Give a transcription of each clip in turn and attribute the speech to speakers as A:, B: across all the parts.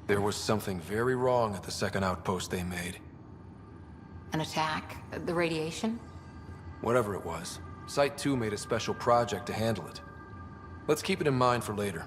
A: There was something very wrong at the second outpost they made.
B: An attack? The radiation?
A: Whatever it was, Site 2 made a special project to handle it. Let's keep it in mind for later.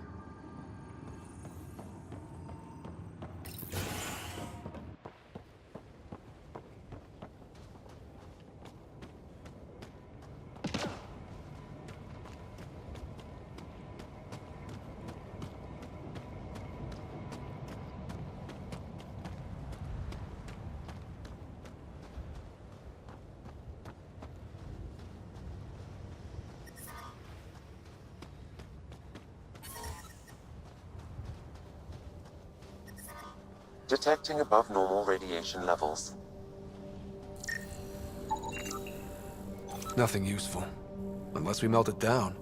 C: Detecting above normal radiation levels.
A: Nothing useful. Unless we melt it down.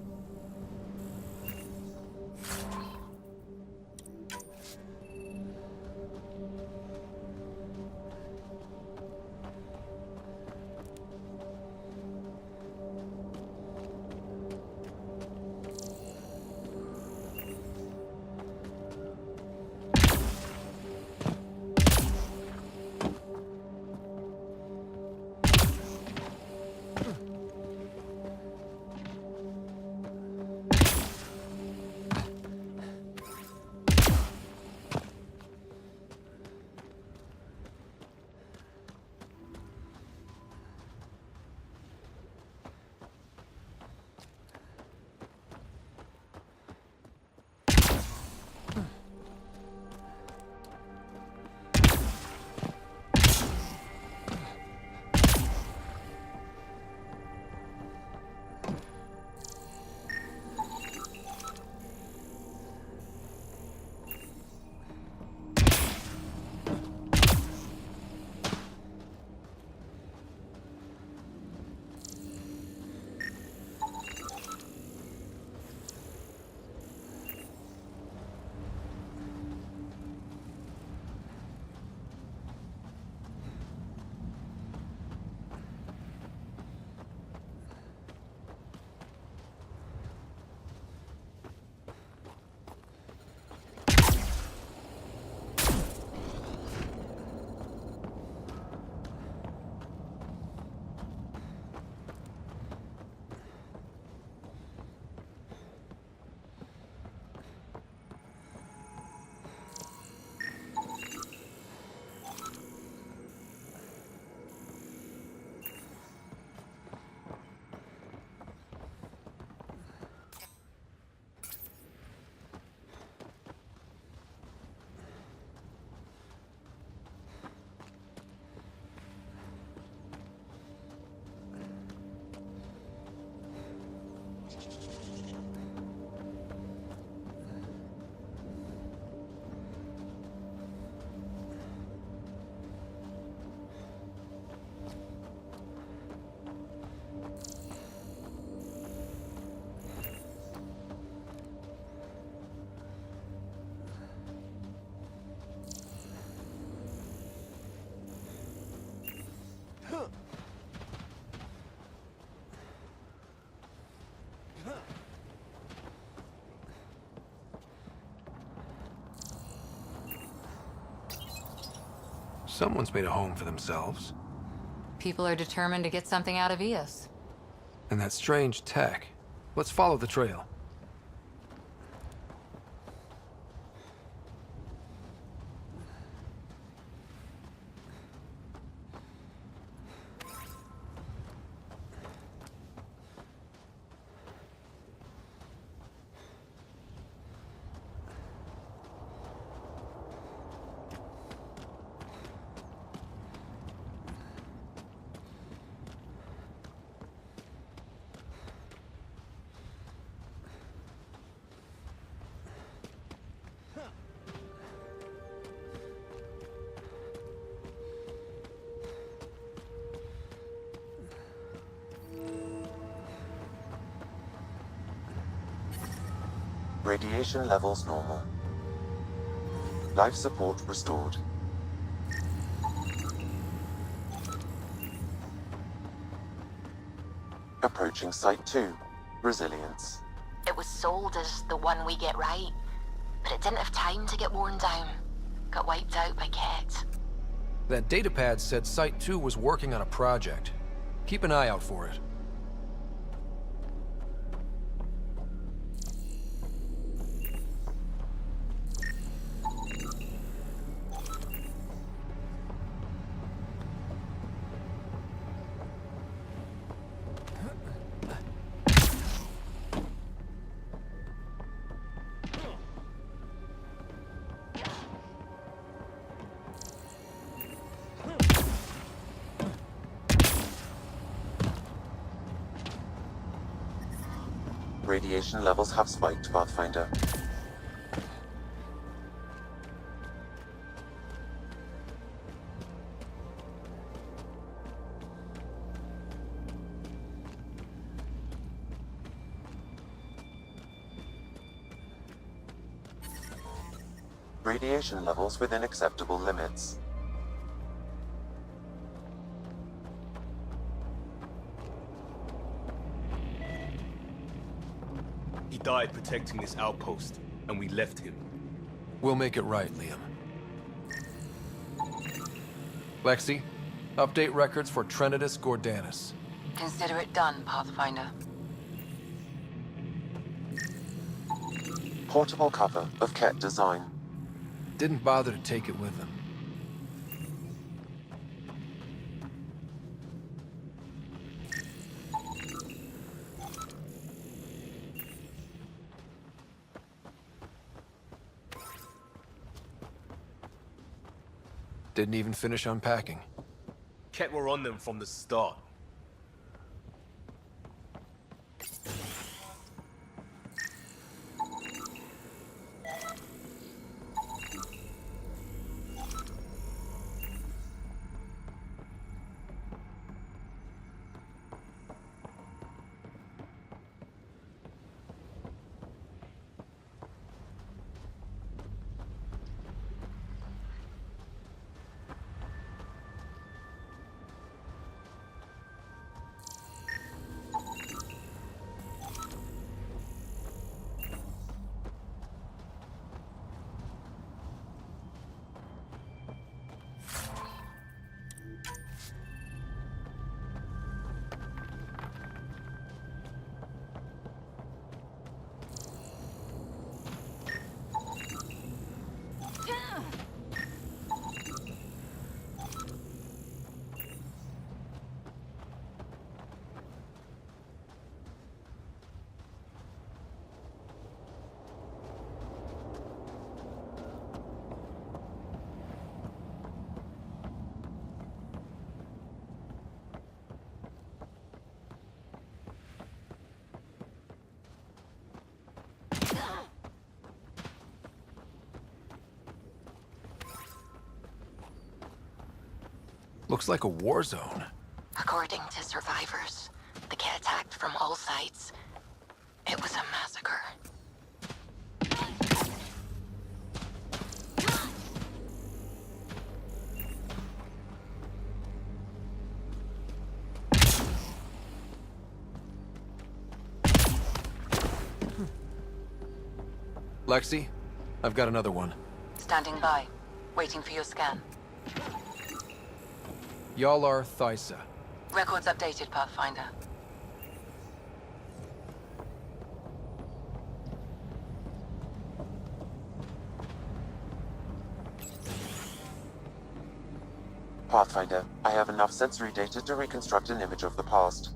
A: Someone's made a home for themselves.
B: People are determined to get something out of Eos.
A: And that strange tech. Let's follow the trail.
C: Radiation levels normal. Life support restored. Approaching Site 2. Resilience.
D: It was sold as the one we get right, but it didn't have time to get worn down.
B: got wiped out by Kett.
A: That datapad said Site 2 was working on a project. Keep an eye out for it.
C: Radiation levels have spiked, Pathfinder. Radiation levels within acceptable limits.
D: He died protecting this outpost, and we left him.
A: We'll make it right, Liam. Lexi, update records for Trinitas Gordanus.
B: Consider it done, Pathfinder.
C: Portable cover of Kett design.
A: Didn't bother to take it with him. Didn't even finish unpacking.
D: Kett were on them from the start.
A: Looks like a war zone.
B: According to survivors, the Kett attacked from all sides. It was a massacre.
A: Lexi, I've got another one.
B: Standing by, waiting for your scan.
A: Yalar Thysa.
B: Records updated, Pathfinder.
C: Pathfinder, I have enough sensory data to reconstruct an image of the past.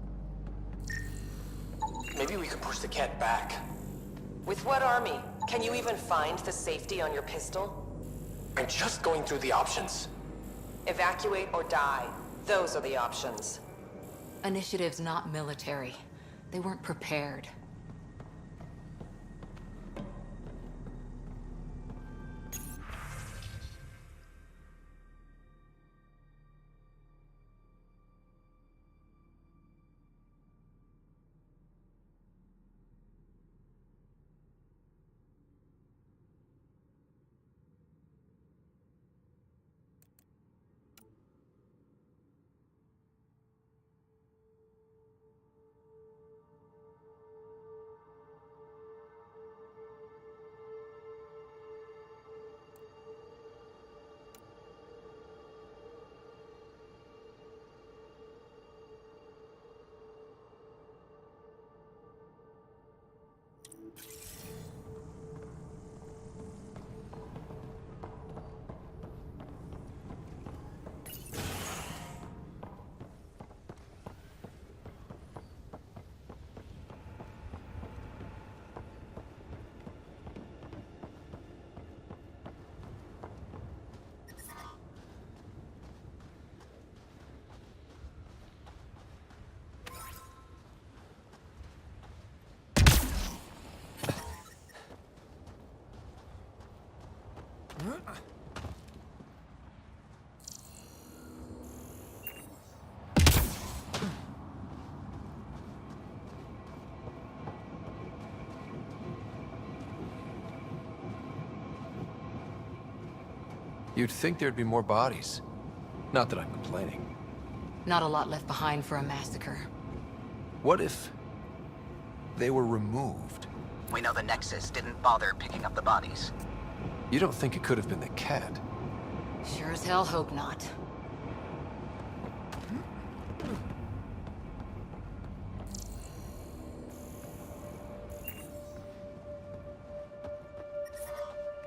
E: Maybe we could push the Kett back.
F: With what army? Can you even find the safety on your pistol?
E: I'm just going through the options.
F: Evacuate or die. Those are the options.
B: Initiative's not military. They weren't prepared.
A: You'd think there'd be more bodies. Not that I'm complaining.
B: Not a lot left behind for a massacre.
A: What if they were removed?
G: We know the Nexus didn't bother picking up the bodies.
A: You don't think it could have been the Kett?
B: Sure as hell hope not.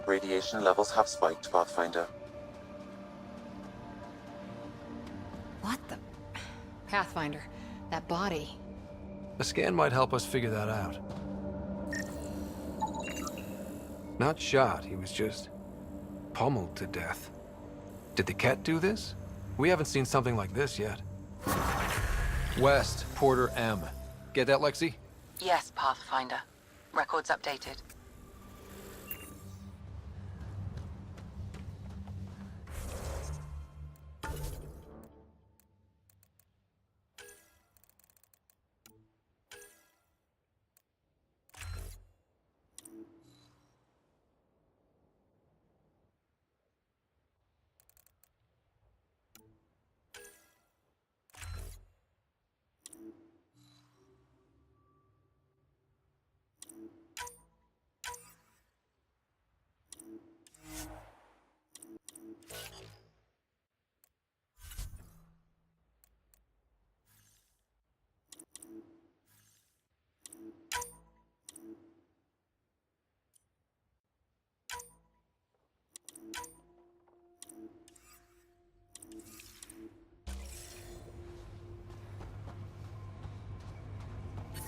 C: Radiation levels have spiked, Pathfinder.
B: What the... Pathfinder, that body.
A: A scan might help us figure that out. Not shot, he was just pummeled to death. Did the Kett do this? We haven't seen something like this yet. West, Porter M. Get that, Lexi?
B: Yes, Pathfinder. Records updated.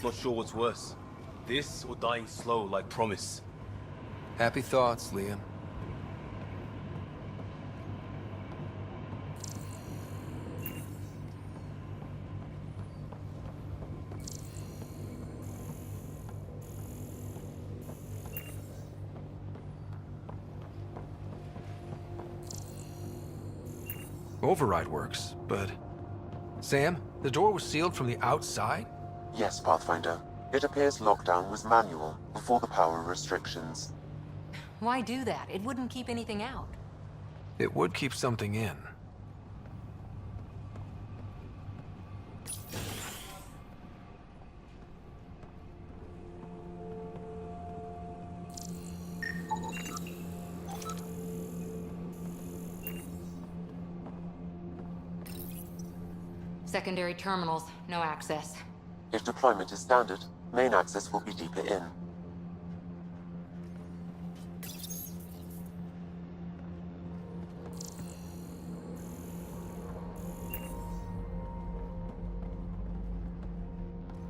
D: Not sure what's worse. This or dying slow like Promise.
A: Happy thoughts, Liam. Override works, but... Sam, the door was sealed from the outside?
C: Yes, Pathfinder. It appears lockdown was manual before the power restrictions.
B: Why do that? It wouldn't keep anything out.
A: It would keep something in.
B: Secondary terminals, no access.
C: If deployment is standard, main access will be deeper in.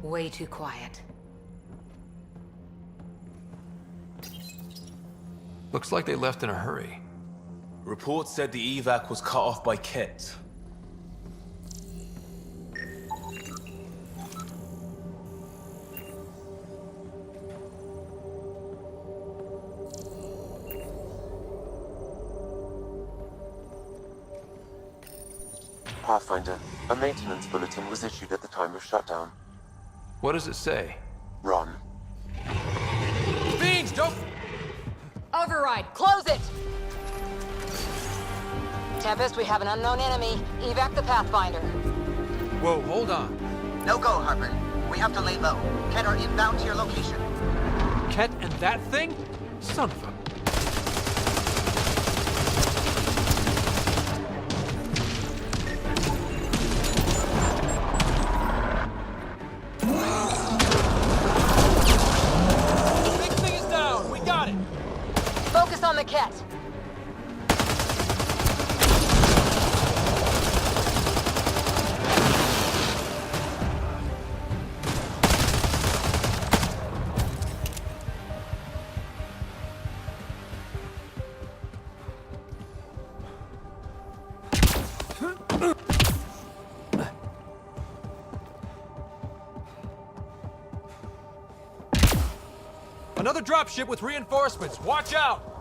B: Way too quiet.
A: Looks like they left in a hurry.
D: Reports said the evac was cut off by Kett.
C: Pathfinder, a maintenance bulletin was issued at the time of shutdown.
A: What does it say?
C: Run.
A: Fiends, don't...
B: Override, close it! Tempest, we have an unknown enemy. Evac the Pathfinder.
A: Whoa, hold on.
G: No go, Harper. We have to lay low. Kett are inbound to your location.
A: Kett and that thing? Son of a...
B: Focus on the Kett.
A: Another dropship with reinforcements. Watch out!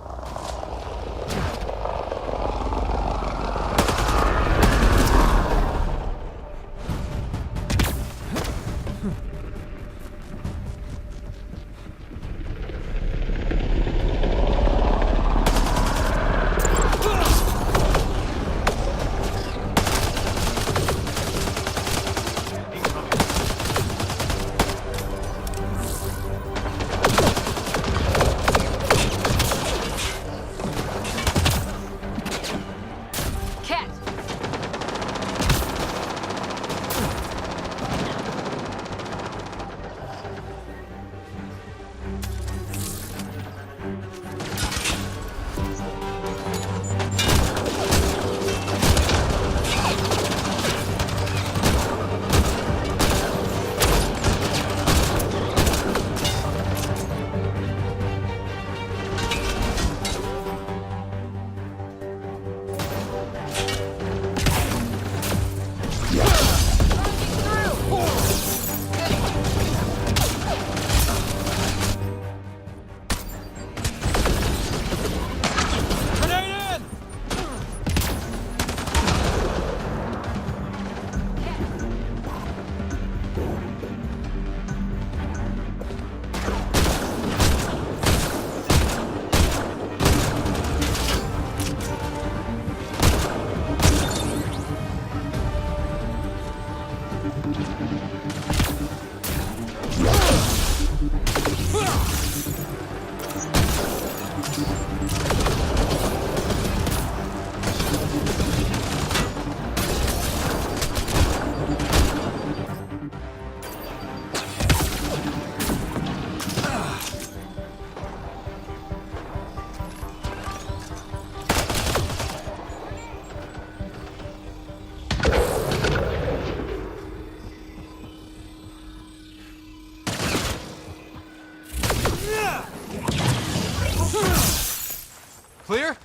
A: Clear?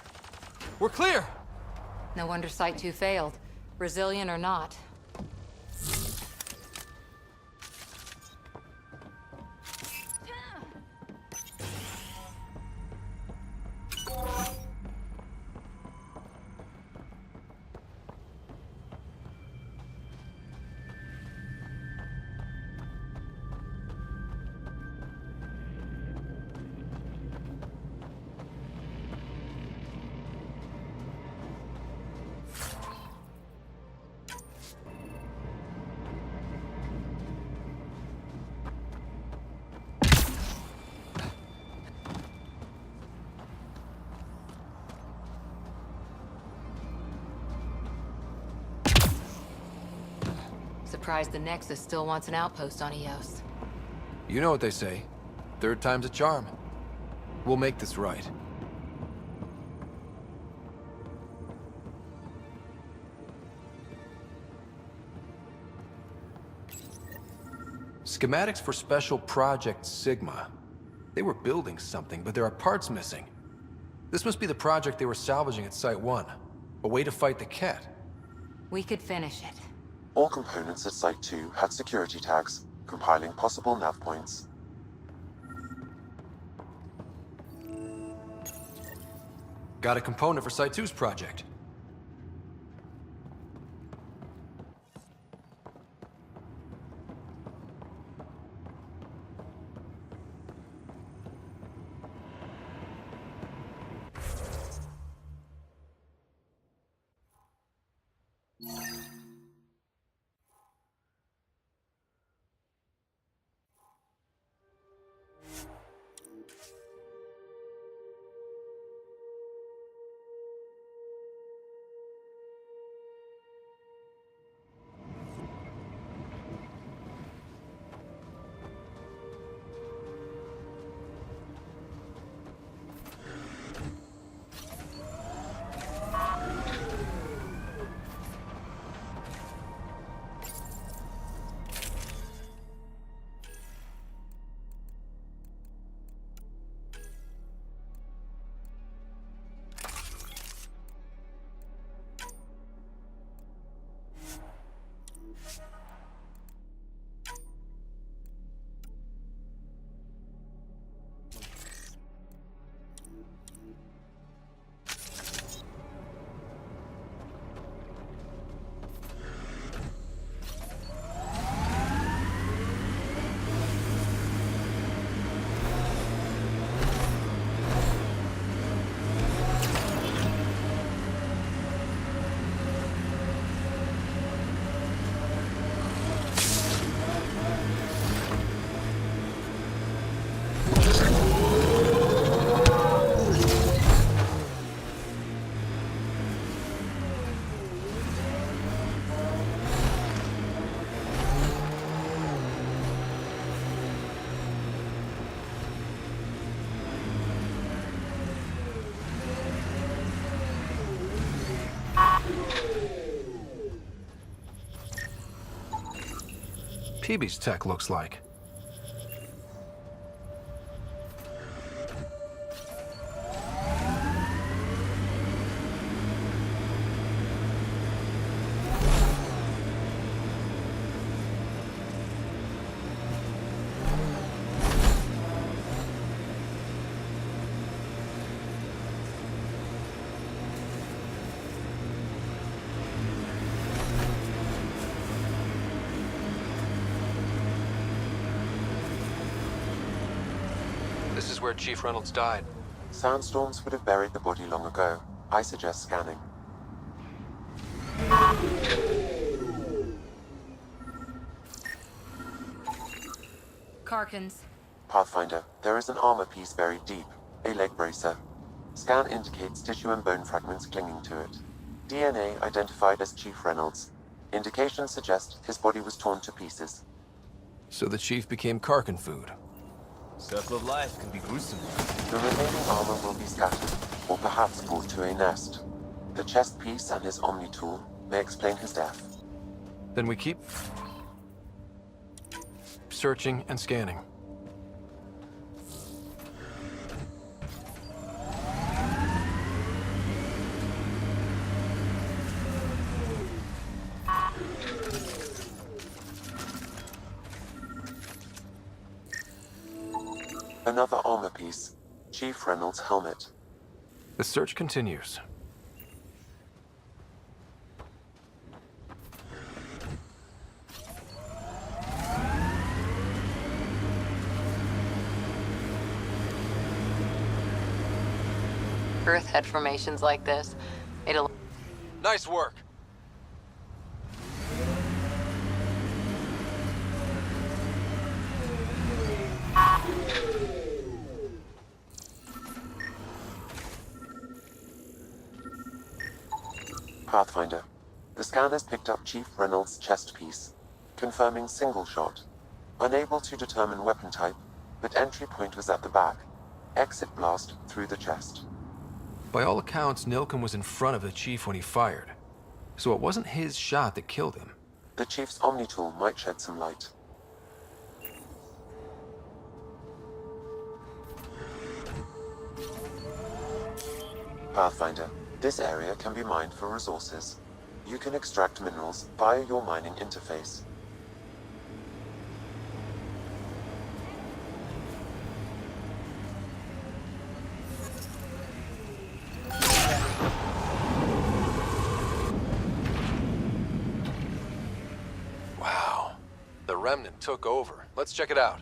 A: We're clear!
B: No wonder Site 2 failed. Brazilian or not. Surprised the Nexus still wants an outpost on Eos.
A: You know what they say. Third time's a charm. We'll make this right. Schematics for Special Project Sigma. They were building something, but there are parts missing. This must be the project they were salvaging at Site 1. A way to fight the Kett.
B: We could finish it.
C: All components at Site 2 had security tags, compiling possible nav points.
A: Got a component for Site 2's project. PB's tech looks like. This is where Chief Reynolds died.
C: Sandstorms would have buried the body long ago. I suggest scanning.
B: Karkins.
C: Pathfinder, there is an armor piece buried deep. A leg bracer. Scan indicates tissue and bone fragments clinging to it. DNA identified as Chief Reynolds. Indications suggest his body was torn to pieces.
A: So the Chief became Karkin food.
D: Circle of life can be gruesome.
C: The remaining armor will be scattered, or perhaps brought to a nest. The chest piece and his Omni tool may explain his death.
A: Then we keep searching and scanning.
C: Another armor piece. Chief Reynolds' helmet.
A: The search continues.
B: Earth head formations like this. It'll...
A: Nice work.
C: Pathfinder. The scan has picked up Chief Reynolds' chest piece, confirming single shot. Unable to determine weapon type, but entry point was at the back. Exit blast through the chest.
A: By all accounts, Nilkum was in front of the Chief when he fired. So it wasn't his shot that killed him.
C: The Chief's Omni tool might shed some light. Pathfinder. This area can be mined for resources. You can extract minerals via your mining interface.
A: Wow. The Remnant took over. Let's check it out.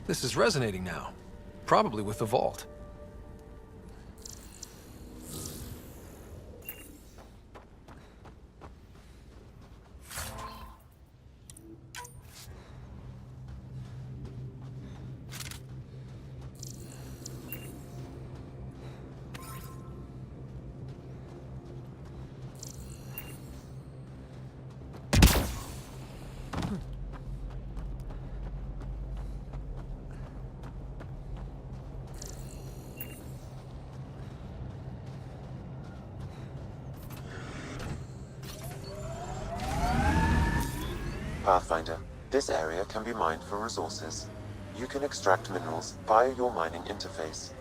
A: This is resonating now. Probably with the vault.
C: Pathfinder. This area can be mined for resources. You can extract minerals via your mining interface.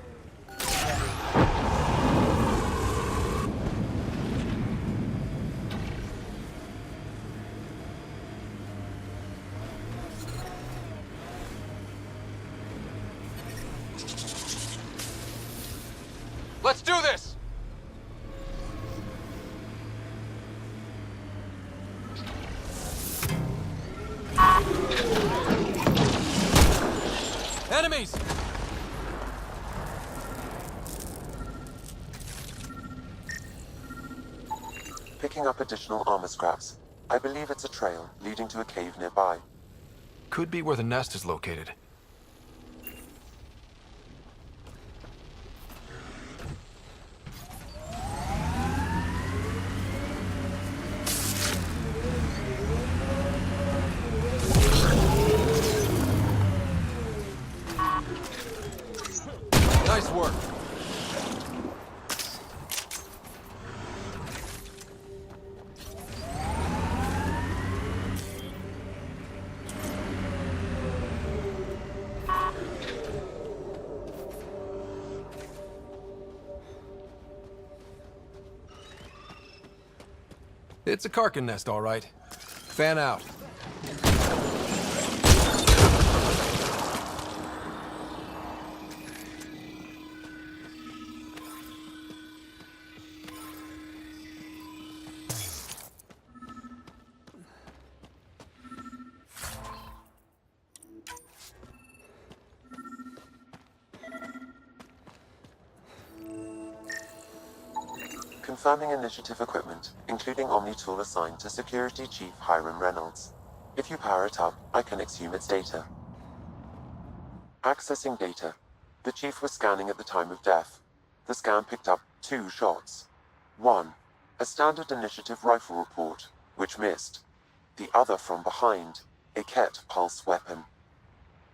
A: Let's do this! Enemies!
C: Picking up additional armor scraps. I believe it's a trail leading to a cave nearby.
A: Could be where the nest is located. Nice work. It's a Karkin nest, all right. Fan out.
C: Confirming initiative equipment, including Omni tool assigned to Security Chief Hiram Reynolds. If you power it up, I can exhume its data. Accessing data. The Chief was scanning at the time of death. The scan picked up 2 shots. 1. A standard initiative rifle report, which missed. The other from behind, a Kett pulse weapon.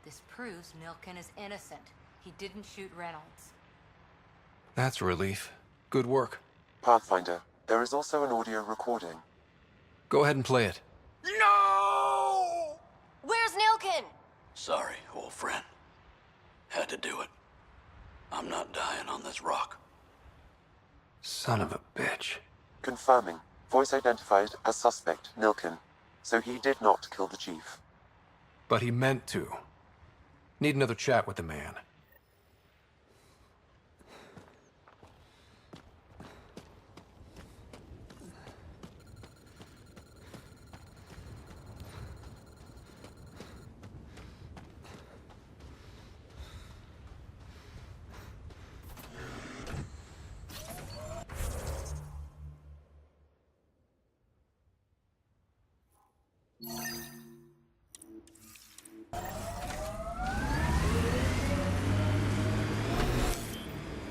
H: This proves Nilken is innocent. He didn't shoot Reynolds.
A: That's a relief. Good work.
C: Pathfinder, there is also an audio recording.
A: Go ahead and play it.
F: No! Where's Nilken?
I: Sorry, old friend. Had to do it. I'm not dying on this rock.
A: Son of a bitch.
C: Confirming. Voice identified as suspect, Nilken. So he did not kill the chief.
A: But he meant to. Need another chat with the man.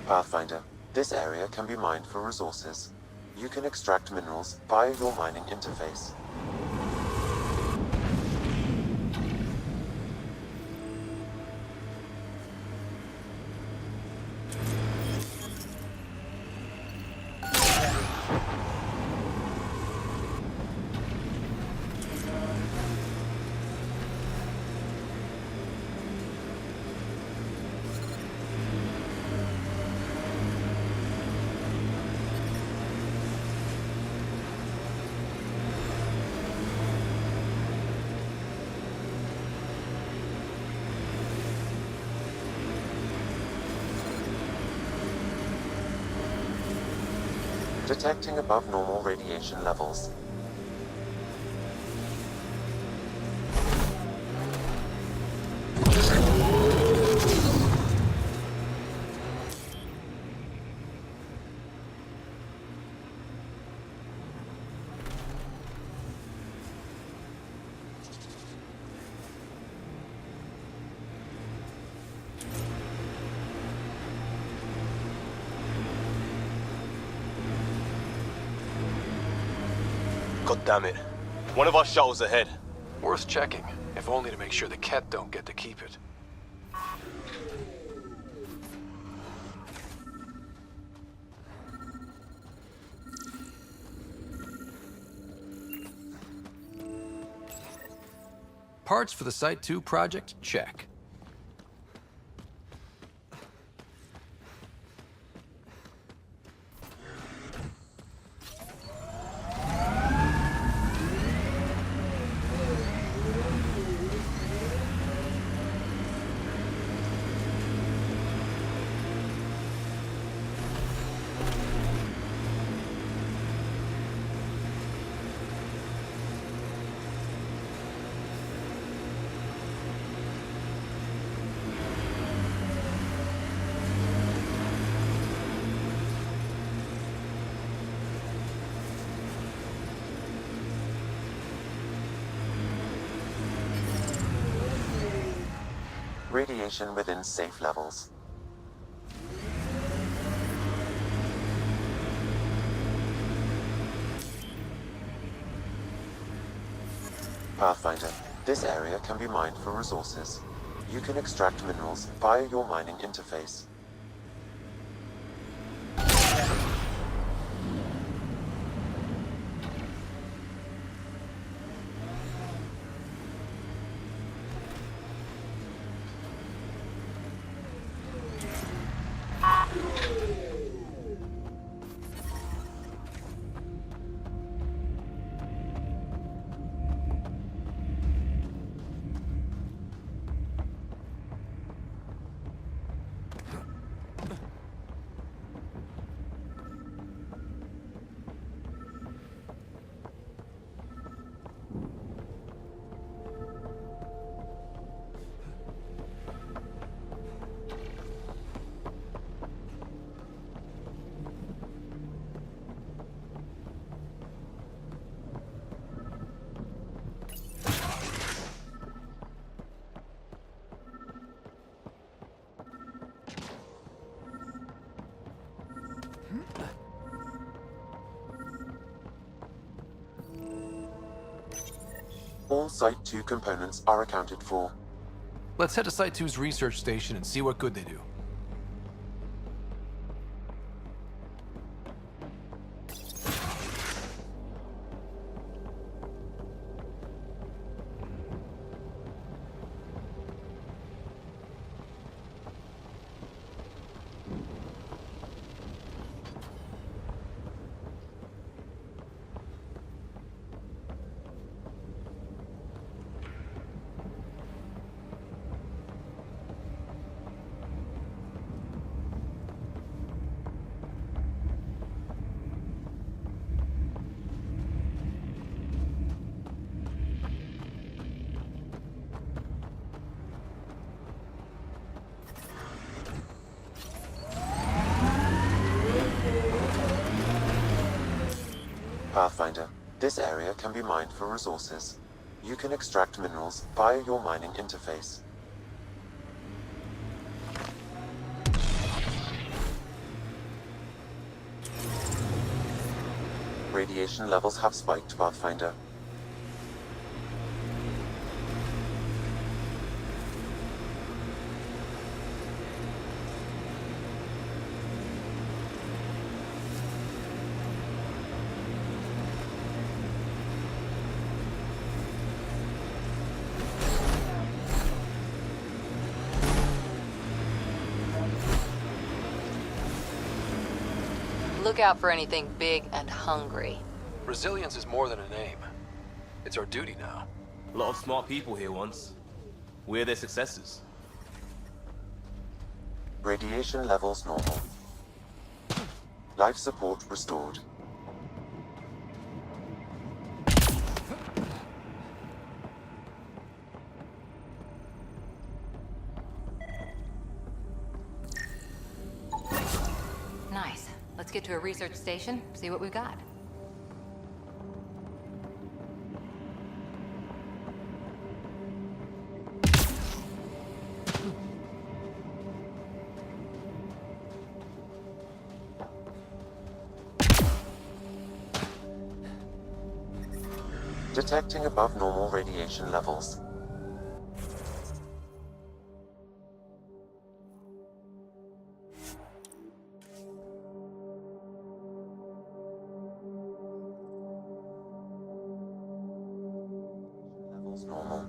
C: Pathfinder, this area can be mined for resources. You can extract minerals via your mining interface. Detecting above normal radiation levels.
D: God damn it. One of our shuttles ahead.
A: Worth checking, if only to make sure the Kett don't get to keep it. Parts for the Site 2 project? Check.
C: Radiation within safe levels. Pathfinder, this area can be mined for resources. You can extract minerals via your mining interface. All Site 2 components are accounted for.
A: Let's head to Site 2's research station and see what good they do.
C: Pathfinder, this area can be mined for resources. You can extract minerals via your mining interface. Radiation levels have spiked, Pathfinder.
B: Look out for anything big and hungry.
A: Resilience is more than a name. It's our duty now.
D: A lot of smart people here once. We're their successors.
C: Radiation levels normal. Life support restored.
H: Nice. Let's get to a research station, see what we've got.
C: Detecting above normal radiation levels. Levels normal.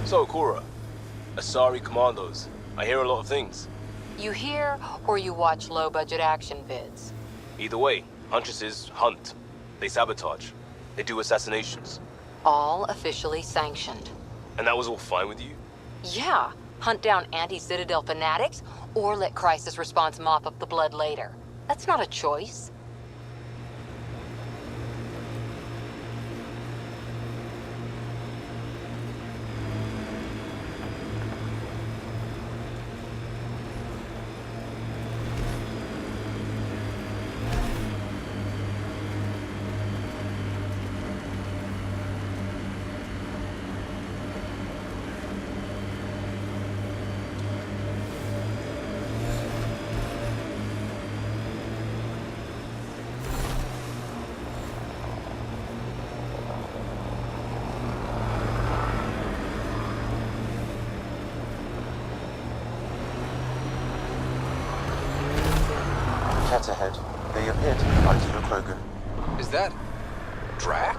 D: So, Cora, Asari Commandos. I hear a lot of things.
B: You hear or you watch low-budget action vids?
D: Either way, Huntresses hunt. They sabotage. They do assassinations.
B: All officially sanctioned.
D: And that was all fine with you?
B: Yeah, hunt down anti-Citadel fanatics, or let crisis response mop up the blood later. That's not a choice.
C: Kett ahead. They appear to be fighting a Krogan.
A: Is that... Drac?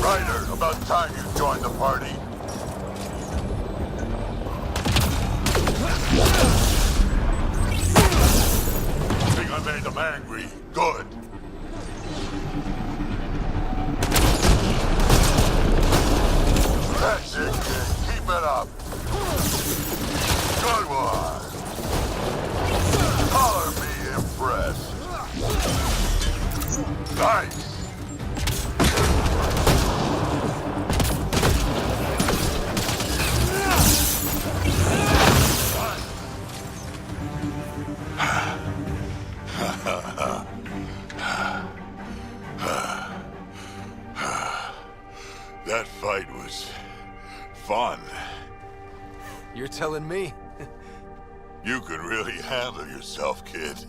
J: Ryder, about time you joined the party. Think I made them angry. Good. That's it, kid. Keep it up. Good one. Color me impressed. Nice. That fight was fun.
A: You're telling me?
J: You can really handle yourself, kid.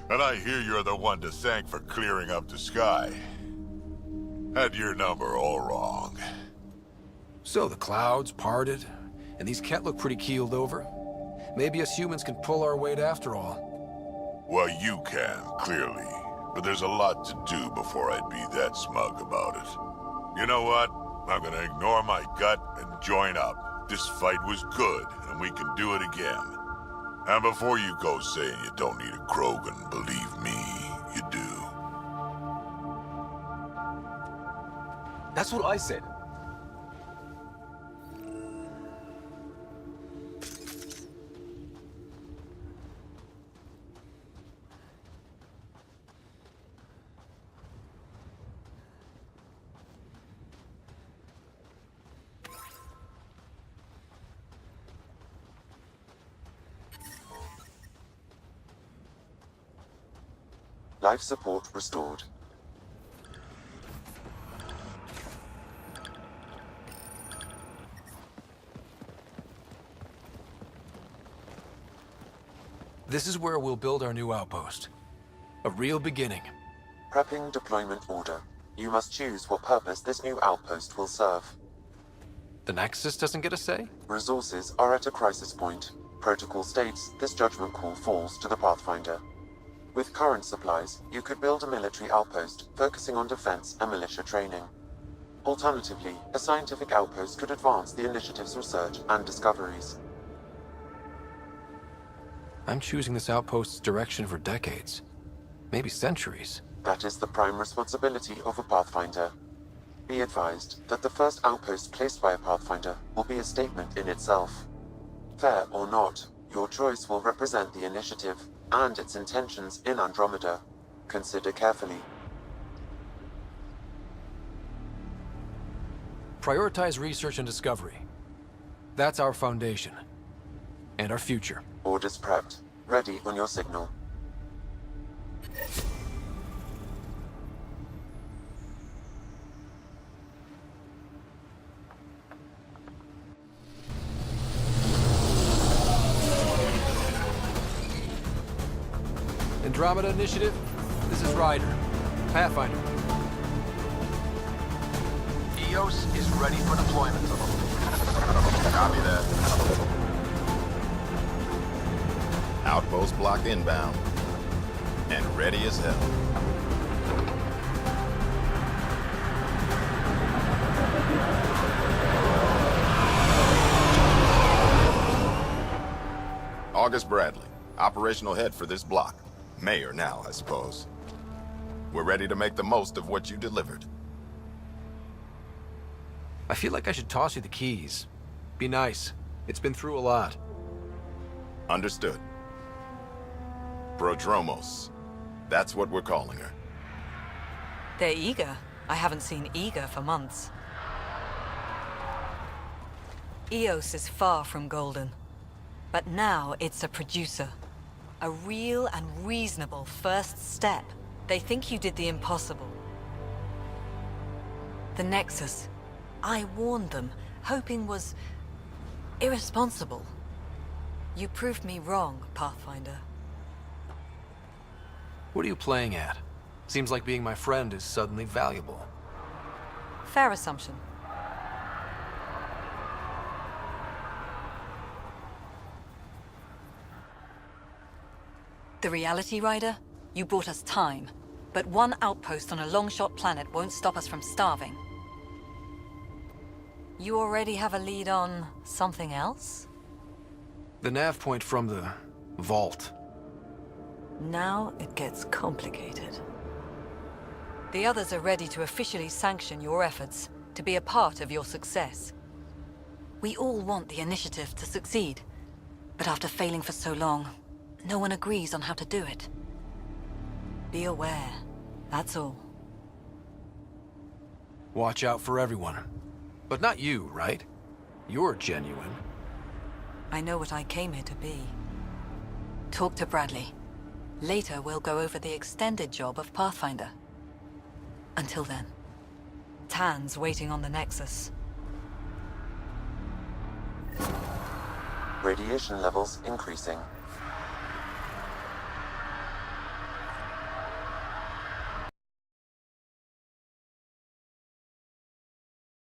J: And I hear you're the one to thank for clearing up the sky. Had your number all wrong.
A: So the clouds parted, and these Kett look pretty keeled over. Maybe us humans can pull our weight after all.
J: Well, you can, clearly. But there's a lot to do before I'd be that smug about it. You know what? I'm gonna ignore my gut and join up. This fight was good, and we can do it again. And before you go saying you don't need a Krogan, believe me, you do.
D: That's what I said.
C: Life support restored.
A: This is where we'll build our new outpost. A real beginning.
C: Prepping deployment order. You must choose what purpose this new outpost will serve.
A: The Nexus doesn't get a say?
C: Resources are at a crisis point. Protocol states this judgment call falls to the Pathfinder. With current supplies, you could build a military outpost focusing on defense and militia training. Alternatively, a scientific outpost could advance the initiative's research and discoveries.
A: I'm choosing this outpost's direction for decades. Maybe centuries.
C: That is the prime responsibility of a Pathfinder. Be advised that the first outpost placed by a Pathfinder will be a statement in itself. Fair or not, your choice will represent the initiative and its intentions in Andromeda. Consider carefully.
A: Prioritize research and discovery. That's our foundation. And our future.
C: Orders prepped. Ready on your signal.
A: Andromeda Initiative, this is Ryder. Pathfinder.
E: EOS is ready for deployment.
K: Copy that. Outpost block inbound. And ready as hell. August Bradley, operational head for this block. Mayor now, I suppose. We're ready to make the most of what you delivered.
A: I feel like I should toss you the keys. Be nice. It's been through a lot.
K: Understood. Prodromos. That's what we're calling her.
H: They're eager. I haven't seen eager for months. EOS is far from golden. But now it's a producer. A real and reasonable first step. They think you did the impossible. The Nexus. I warned them, hoping was irresponsible. You proved me wrong, Pathfinder.
A: What are you playing at? Seems like being my friend is suddenly valuable.
H: Fair assumption. The reality, Ryder? You brought us time. But one outpost on a long-shot planet won't stop us from starving. You already have a lead on something else?
A: The nav point from the vault.
H: Now it gets complicated. The others are ready to officially sanction your efforts, to be a part of your success. We all want the initiative to succeed, but after failing for so long, no one agrees on how to do it. Be aware, that's all.
A: Watch out for everyone. But not you, right? You're genuine.
H: I know what I came here to be. Talk to Bradley. Later, we'll go over the extended job of Pathfinder. Until then, Tan's waiting on the Nexus.
C: Radiation levels increasing.